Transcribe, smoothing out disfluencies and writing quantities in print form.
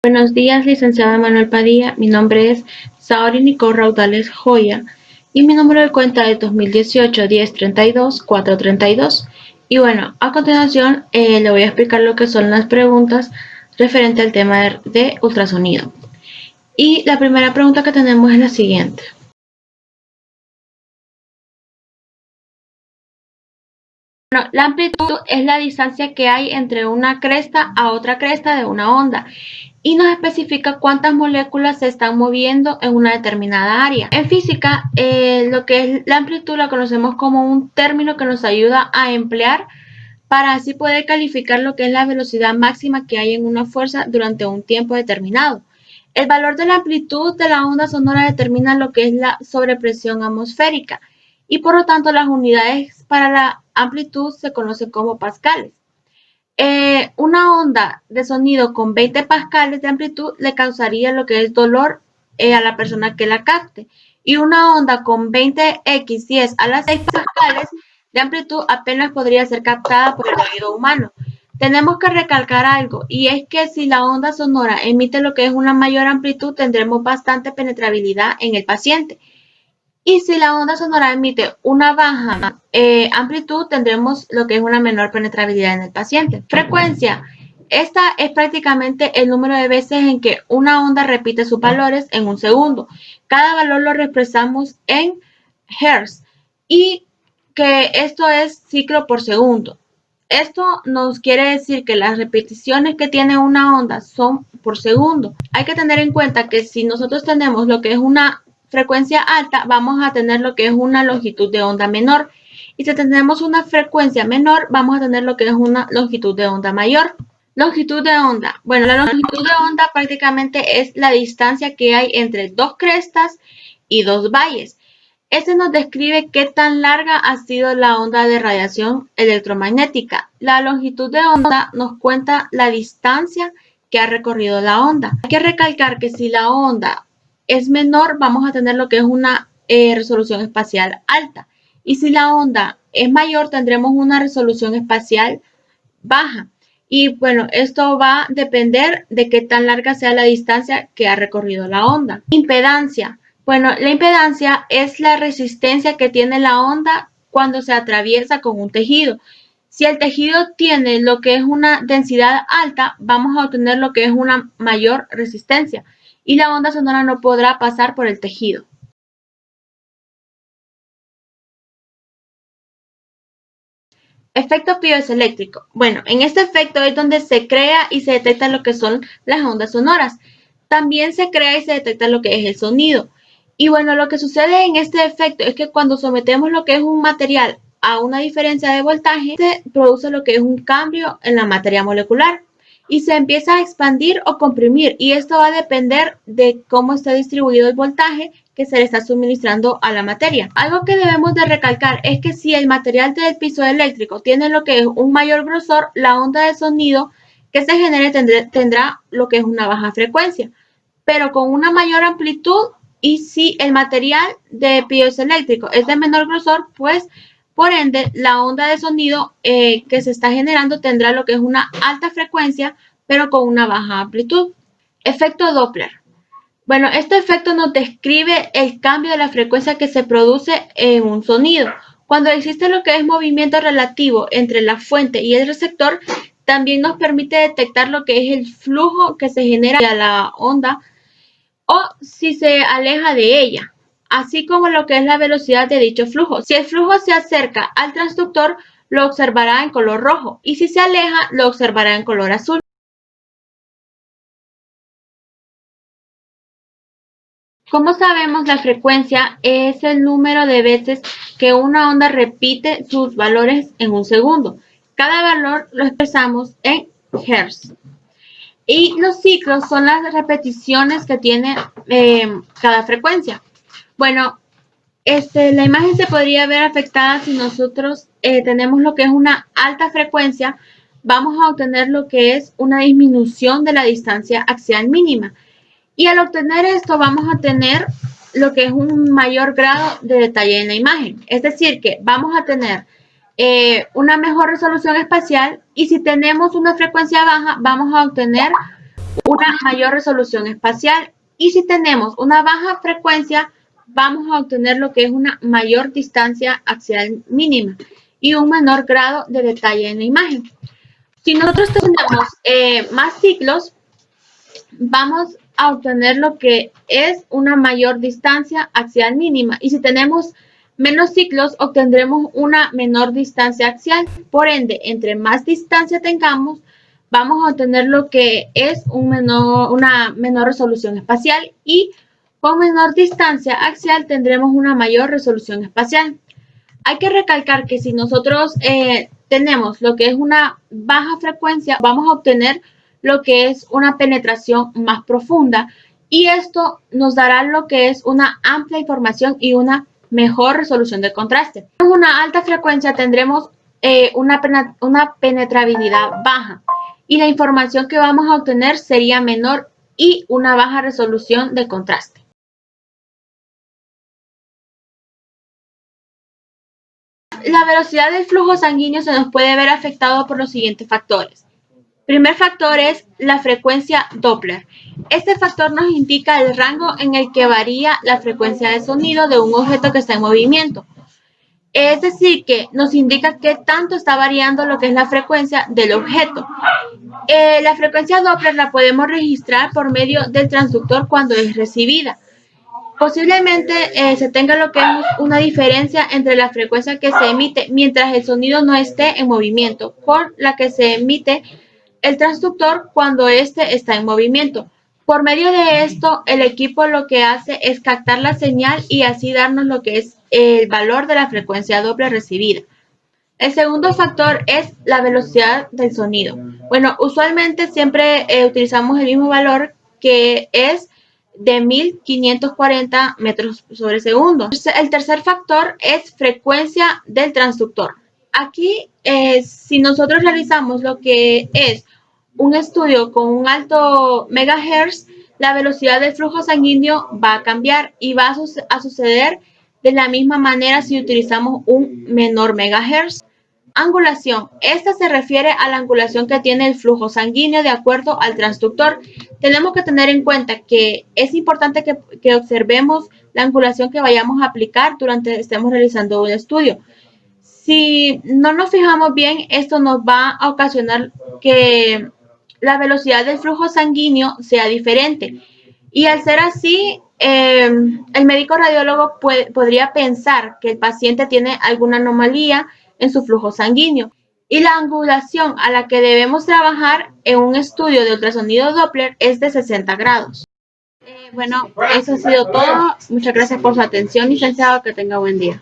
Buenos días, licenciada Manuel Padilla. Mi nombre es Saori Nicole Raudales Joya y mi número de cuenta es 2018-1032-432. Y bueno, a continuación le voy a explicar lo que son las preguntas referente al tema de ultrasonido. Y la primera pregunta que tenemos es la siguiente. Bueno, la amplitud es la distancia que hay entre una cresta a otra cresta de una onda y nos especifica cuántas moléculas se están moviendo en una determinada área. En física, lo que es la amplitud la conocemos como un término que nos ayuda a emplear para así poder calificar lo que es la velocidad máxima que hay en una fuerza durante un tiempo determinado. El valor de la amplitud de la onda sonora determina lo que es la sobrepresión atmosférica y por lo tanto las unidades para la amplitud se conocen como pascales. Una onda de sonido con 20 pascales de amplitud le causaría lo que es dolor a la persona que la capte. Y una onda con 20x10 a las 6 pascales de amplitud apenas podría ser captada por el oído humano. Tenemos que recalcar algo, y es que si la onda sonora emite lo que es una mayor amplitud, tendremos bastante penetrabilidad en el paciente. Y si la onda sonora emite una baja amplitud, tendremos lo que es una menor penetrabilidad en el paciente. Frecuencia. Esta es prácticamente el número de veces en que una onda repite sus valores en un segundo. Cada valor lo expresamos en Hertz y que esto es ciclo por segundo. Esto nos quiere decir que las repeticiones que tiene una onda son por segundo. Hay que tener en cuenta que si nosotros tenemos lo que es una frecuencia alta, vamos a tener lo que es una longitud de onda menor. Y si tenemos una frecuencia menor, vamos a tener lo que es una longitud de onda mayor. Longitud de onda. Bueno, la longitud de onda prácticamente es la distancia que hay entre dos crestas y dos valles. Este nos describe qué tan larga ha sido la onda de radiación electromagnética. La longitud de onda nos cuenta la distancia que ha recorrido la onda. Hay que recalcar que si la onda es menor, vamos a tener lo que es una resolución espacial alta. Y si la onda es mayor, tendremos una resolución espacial baja. Y bueno, esto va a depender de qué tan larga sea la distancia que ha recorrido la onda. Impedancia. Bueno, la impedancia es la resistencia que tiene la onda cuando se atraviesa con un tejido. Si el tejido tiene lo que es una densidad alta, vamos a obtener lo que es una mayor resistencia y la onda sonora no podrá pasar por el tejido. Efecto piezoeléctrico. Bueno, en este efecto es donde se crea y se detecta lo que son las ondas sonoras. También se crea y se detecta lo que es el sonido. Y bueno, lo que sucede en este efecto es que cuando sometemos lo que es un material a una diferencia de voltaje, se produce lo que es un cambio en la materia molecular y se empieza a expandir o comprimir. Y esto va a depender de cómo está distribuido el voltaje que se le está suministrando a la materia. Algo que debemos de recalcar es que si el material del piso eléctrico tiene lo que es un mayor grosor, la onda de sonido que se genere tendrá lo que es una baja frecuencia, pero con una mayor amplitud. Y si el material de piezoeléctrico es de menor grosor, pues por ende la onda de sonido que se está generando tendrá lo que es una alta frecuencia, pero con una baja amplitud. Efecto Doppler. Bueno, este efecto nos describe el cambio de la frecuencia que se produce en un sonido. Cuando existe lo que es movimiento relativo entre la fuente y el receptor, también nos permite detectar lo que es el flujo que se genera a la onda o si se aleja de ella, así como lo que es la velocidad de dicho flujo. Si el flujo se acerca al transductor, lo observará en color rojo y si se aleja, lo observará en color azul. Como sabemos, la frecuencia es el número de veces que una onda repite sus valores en un segundo. Cada valor lo expresamos en Hertz. Y los ciclos son las repeticiones que tiene cada frecuencia. Bueno, la imagen se podría ver afectada si nosotros tenemos lo que es una alta frecuencia, vamos a obtener lo que es una disminución de la distancia axial mínima. Y al obtener esto vamos a tener lo que es un mayor grado de detalle en la imagen. Es decir, que vamos a tener una mejor resolución espacial y si tenemos una frecuencia baja vamos a obtener una mayor resolución espacial. Y si tenemos una baja frecuencia, vamos a obtener lo que es una mayor distancia axial mínima y un menor grado de detalle en la imagen. Si nosotros tenemos más ciclos, vamos a obtener lo que es una mayor distancia axial mínima. Y si tenemos menos ciclos, obtendremos una menor distancia axial. Por ende, entre más distancia tengamos, vamos a obtener lo que es una menor resolución espacial, y con menor distancia axial tendremos una mayor resolución espacial. Hay que recalcar que si nosotros tenemos lo que es una baja frecuencia, vamos a obtener lo que es una penetración más profunda, y esto nos dará lo que es una amplia información y una mejor resolución de contraste. Con una alta frecuencia tendremos una penetrabilidad baja, y la información que vamos a obtener sería menor y una baja resolución de contraste. La velocidad del flujo sanguíneo se nos puede ver afectado por los siguientes factores. Primer factor es la frecuencia Doppler. Este factor nos indica el rango en el que varía la frecuencia de sonido de un objeto que está en movimiento. Es decir, que nos indica qué tanto está variando lo que es la frecuencia del objeto. La frecuencia Doppler la podemos registrar por medio del transductor cuando es recibida. Posiblemente se tenga lo que es una diferencia entre la frecuencia que se emite mientras el sonido no esté en movimiento con la que se emite el transductor cuando éste está en movimiento. Por medio de esto, el equipo lo que hace es captar la señal y así darnos lo que es el valor de la frecuencia doble recibida. El segundo factor es la velocidad del sonido. Bueno, usualmente siempre utilizamos el mismo valor, que es de 1540 metros sobre segundo. El tercer factor es frecuencia del transductor. Aquí, si nosotros realizamos lo que es un estudio con un alto megahertz, la velocidad del flujo sanguíneo va a cambiar y va a suceder de la misma manera si utilizamos un menor megahertz. Angulación. Esta se refiere a la angulación que tiene el flujo sanguíneo de acuerdo al transductor. Tenemos que tener en cuenta que es importante que observemos la angulación que vayamos a aplicar durante estemos realizando un estudio. Si no nos fijamos bien, esto nos va a ocasionar que la velocidad del flujo sanguíneo sea diferente. Y al ser así, el médico radiólogo podría pensar que el paciente tiene alguna anomalía en su flujo sanguíneo. Y la angulación a la que debemos trabajar en un estudio de ultrasonido Doppler es de 60 grados. Bueno, eso ha sido todo. Muchas gracias por su atención, licenciado. Que tenga buen día.